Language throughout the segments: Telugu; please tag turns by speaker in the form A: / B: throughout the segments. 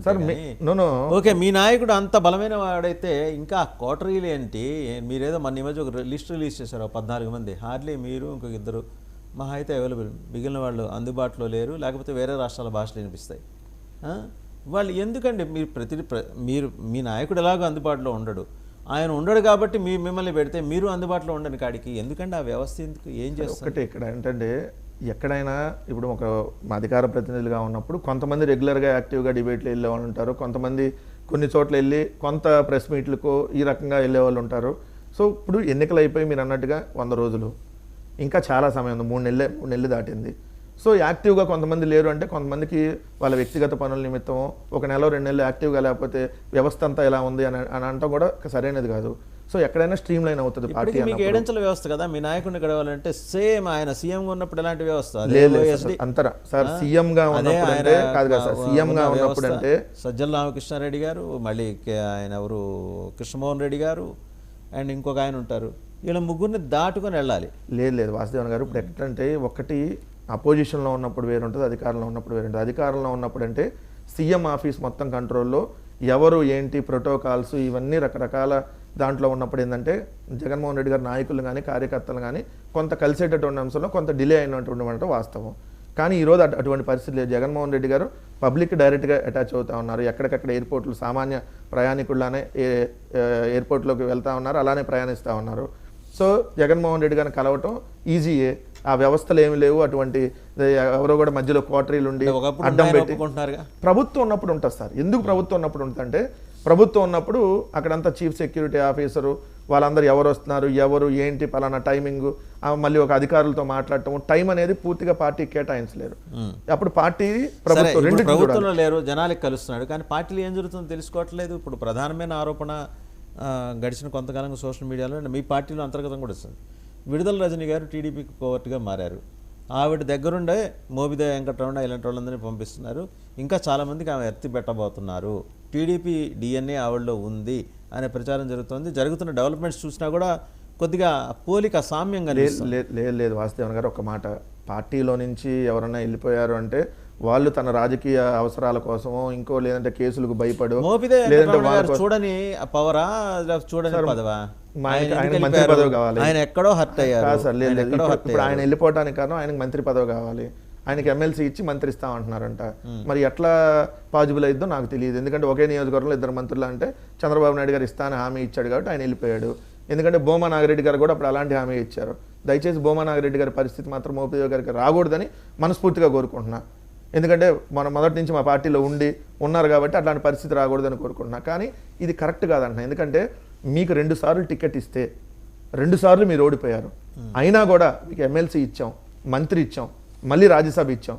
A: ఉంటాయి కానీ ఓకే మీ నాయకుడు అంత బలమైన వాడైతే ఇంకా కోటరీలు ఏంటి? మీరేదో మన మధ్య ఒక లిస్ట్ రిలీజ్ చేశారు 14 మంది, హార్డ్లీ మీరు ఇంకొక ఇద్దరు మహా అయితే అవైలబుల్, మిగిలిన వాళ్ళు అందుబాటులో లేరు, లేకపోతే వేరే రాష్ట్రాల భాషలు వినిపిస్తాయి. వాళ్ళు ఎందుకండి మీరు మీ నాయకుడు ఎలాగో అందుబాటులో ఉండడు, ఆయన ఉండడు కాబట్టి మిమ్మల్ని పెడితే మీరు అందుబాటులో ఉండని కాడికి ఎందుకండి ఆ వ్యవస్థ ఎందుకు? ఏం చేస్తారు?
B: ఒకటి ఇక్కడ ఏంటంటే ఎక్కడైనా ఇప్పుడు ఒక అధికార ప్రతినిధులుగా ఉన్నప్పుడు కొంతమంది రెగ్యులర్గా యాక్టివ్గా డిబేట్లు వెళ్ళే వాళ్ళు ఉంటారు, కొంతమంది కొన్ని చోట్ల వెళ్ళి కొంత ప్రెస్ మీట్లకు ఈ రకంగా వెళ్ళే వాళ్ళు ఉంటారు. సో ఇప్పుడు ఎన్నికలు అయిపోయి మీరు అన్నట్టుగా 100 రోజులు ఇంకా చాలా సమయం ఉంది, 3 నెలలు దాటింది. సో యాక్టివ్గా కొంతమంది లేరు అంటే కొంతమందికి వాళ్ళ వ్యక్తిగత పనుల నిమిత్తం 1 నెల 2 నెలలు యాక్టివ్గా లేకపోతే వ్యవస్థ అంతా ఎలా ఉంది అని అంటాం కూడా సరైనది కాదు. సో ఎక్కడైనా స్ట్రీమ్ లైన్ అవుతుంది పార్టీ.
A: మీకు 7 అంచెల వ్యవస్థ కదా, మీ నాయకుడిని గడవాలంటే సేమ్ ఆయన సీఎంగా ఉన్నప్పుడు ఎలాంటి వ్యవస్థ
B: అంతరా సార్? సీఎంగా ఉన్నప్పుడు కాదు కదా సార్, సీఎంగా ఉన్నప్పుడు అంటే
A: సజ్జల రామకృష్ణారెడ్డి గారు, మళ్ళీ ఆయన ఎవరు కృష్ణమోహన్ రెడ్డి గారు అండ్ ఇంకొక ఆయన ఉంటారు, వీళ్ళ ముగ్గురిని దాటుకొని వెళ్ళాలి.
B: లేదు వాసుదేవన్ గారు, ఇప్పుడు ఎక్కడంటే ఒకటి అపోజిషన్లో ఉన్నప్పుడు వేరు ఉంటుంది, అధికారంలో ఉన్నప్పుడు వేరు ఉంటుంది. అధికారంలో ఉన్నప్పుడు అంటే సీఎం ఆఫీస్ మొత్తం కంట్రోల్లో ఎవరు ఏంటి ప్రోటోకాల్స్ ఇవన్నీ రకరకాల దాంట్లో ఉన్నప్పుడు ఏంటంటే జగన్మోహన్ రెడ్డి గారి నాయకులు కానీ కార్యకర్తలు కానీ కొంత కలిసేటటువంటి అంశంలో కొంత డిలే అయినటువంటి వాస్తవం. కానీ ఈరోజు అటువంటి పరిస్థితి లేదు. జగన్మోహన్ రెడ్డి గారు పబ్లిక్ డైరెక్ట్గా అటాచ్ అవుతూ ఉన్నారు. ఎక్కడికక్కడ ఎయిర్పోర్ట్లు సామాన్య ప్రయాణికుల్లానే ఎయిర్పోర్ట్లోకి వెళ్తూ ఉన్నారు, అలానే ప్రయాణిస్తూ ఉన్నారు. సో జగన్మోహన్ రెడ్డి గారిని కలవటం ఈజీయే. ఆ వ్యవస్థలు ఏమి లేవు, అటువంటి ఎవరో కూడా మధ్యలో క్వార్టరీలు ఉండి అడ్డం పెట్టి. ప్రభుత్వం ఉన్నప్పుడు ఉంటుంది సార్. ఎందుకు ప్రభుత్వం ఉన్నప్పుడు ఉంటుందంటే ప్రభుత్వం ఉన్నప్పుడు అక్కడంతా చీఫ్ సెక్యూరిటీ ఆఫీసరు వాళ్ళందరూ ఎవరు వస్తున్నారు, ఎవరు ఏంటి పలానా టైమింగ్, మళ్ళీ ఒక అధికారులతో మాట్లాడటం, టైం అనేది పూర్తిగా పార్టీకి కేటాయించలేరు. అప్పుడు పార్టీ
A: ప్రభుత్వంలో లేరు, జనాలకు కలుస్తున్నాడు కానీ పార్టీలో ఏం జరుగుతుందో తెలుసుకోవట్లేదు. ఇప్పుడు ప్రధానమైన ఆరోపణ గడిచిన కొంతకాలంగా సోషల్ మీడియాలో మీ పార్టీలో అంతర్గతం కూడా వస్తుంది. విడుదల రజనీ గారు టీడీపీకి కోవర్ట్గా మారారు. ఆవిడ దగ్గరుండే మోబిదే వెంకటరమణ ఇలాంటి వాళ్ళందరినీ పంపిస్తున్నారు. ఇంకా చాలామందికి ఆమె ఎత్తి పెట్టబోతున్నారు. టీడీపీ డిఎన్ఏ ఆవిడలో ఉంది అనే ప్రచారం జరుగుతుంది. జరుగుతున్న డెవలప్మెంట్స్ చూసినా కూడా కొద్దిగా పోలిక సామ్యంగా
B: లేదు వాసుదేవన్ గారు, ఒక మాట, పార్టీలో నుంచి ఎవరైనా వెళ్ళిపోయారు అంటే వాళ్ళు తన రాజకీయ అవసరాల కోసమో ఇంకో లేదంటే కేసులకు భయపడు,
A: లేదంటే చూడని పవరా చూడని పదవా,
B: ఆయన మంత్రి పదవి కావాలి,
A: ఆయన ఎక్కడో హర్ట్ అయ్యారు
B: సార్. లేదు ఇప్పుడు ఆయన వెళ్ళిపోవడానికి కారణం ఆయనకు మంత్రి పదవి కావాలి, ఆయనకి ఎమ్మెల్సీ ఇచ్చి మంత్రి ఇస్తామంటున్నారంట. మరి ఎట్లా పాజిబుల్ అయిద్దో నాకు తెలియదు. ఎందుకంటే ఒకే నియోజకవర్గంలో 2 మంత్రులు అంటే చంద్రబాబు నాయుడు గారు ఇస్తానని హామీ ఇచ్చాడు కాబట్టి ఆయన వెళ్ళిపోయాడు. ఎందుకంటే భూమా నాగిరెడ్డి గారు కూడా అప్పుడు అలాంటి హామీ ఇచ్చారు. దయచేసి భూమా నాగిరెడ్డి గారి పరిస్థితి మాత్రం మోపిదేవి గారికి రాకూడదని మనస్ఫూర్తిగా కోరుకుంటున్నా. ఎందుకంటే మనం మొదటి నుంచి మా పార్టీలో ఉన్నారు కాబట్టి అట్లాంటి పరిస్థితి రాకూడదని కోరుకుంటున్నా. కానీ ఇది కరెక్ట్ కాదంటున్నా. ఎందుకంటే మీకు 2 సార్లు టికెట్ ఇస్తే 2 సార్లు మీరు ఓడిపోయారు, అయినా కూడా మీకు ఎమ్మెల్సీ ఇచ్చాం, మంత్రి ఇచ్చాం, మళ్ళీ రాజ్యసభ ఇచ్చాం,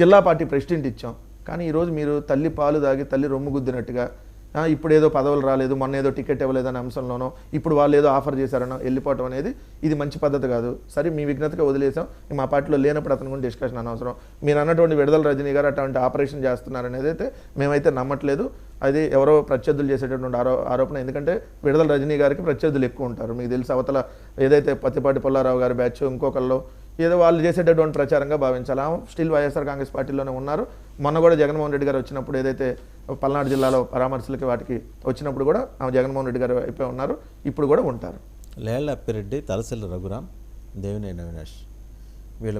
B: జిల్లా పార్టీ ప్రెసిడెంట్ ఇచ్చాం. కానీ ఈరోజు మీరు తల్లి పాలు దాగి తల్లి రొమ్ము గుద్దినట్టుగా ఇప్పుడు ఏదో పదవులు రాలేదు, మొన్న ఏదో టికెట్ ఇవ్వలేదనే అంశంలోనో ఇప్పుడు వాళ్ళు ఏదో ఆఫర్ చేశారనో వెళ్ళిపోవటం అనేది ఇది మంచి పద్ధతి కాదు. సరే మీ విఘ్నతగా వదిలేసాం, మా పార్టీలో లేనప్పుడు అతను కూడా డిస్కషన్ అనవసరం. మీరు అన్నటువంటి విడుదల రజనీ గారు అటువంటి ఆపరేషన్ చేస్తున్నారనేది అయితే మేమైతే నమ్మట్లేదు. అది ఎవరో ప్రత్యర్థులు చేసేటటువంటి ఆరోపణ. ఎందుకంటే విడుదల రజనీ గారికి ప్రత్యర్థులు ఎక్కువ ఉంటారు. మీకు తెలిసి అవతల ఏదైతే పత్తిపాటి పుల్లారావు గారి బ్యాచ్ ఇంకొకళ్ళు ఏదో వాళ్ళు చేసేటటువంటి ప్రచారంగా భావించాలి. స్టిల్ వైఎస్ఆర్ కాంగ్రెస్ పార్టీలోనే ఉన్నారు. మొన్న కూడా జగన్మోహన్ రెడ్డి గారు వచ్చినప్పుడు ఏదైతే పల్నాడు జిల్లాలో పరామర్శలకి వాటికి వచ్చినప్పుడు కూడా జగన్మోహన్ రెడ్డి గారు అయిపోయి ఉన్నారు, ఇప్పుడు కూడా ఉంటారు.
A: లేళ్ల అప్పిరెడ్డి, తలసిల్ల రఘురాం, దేవినేని అవినాష్ వీళ్ళ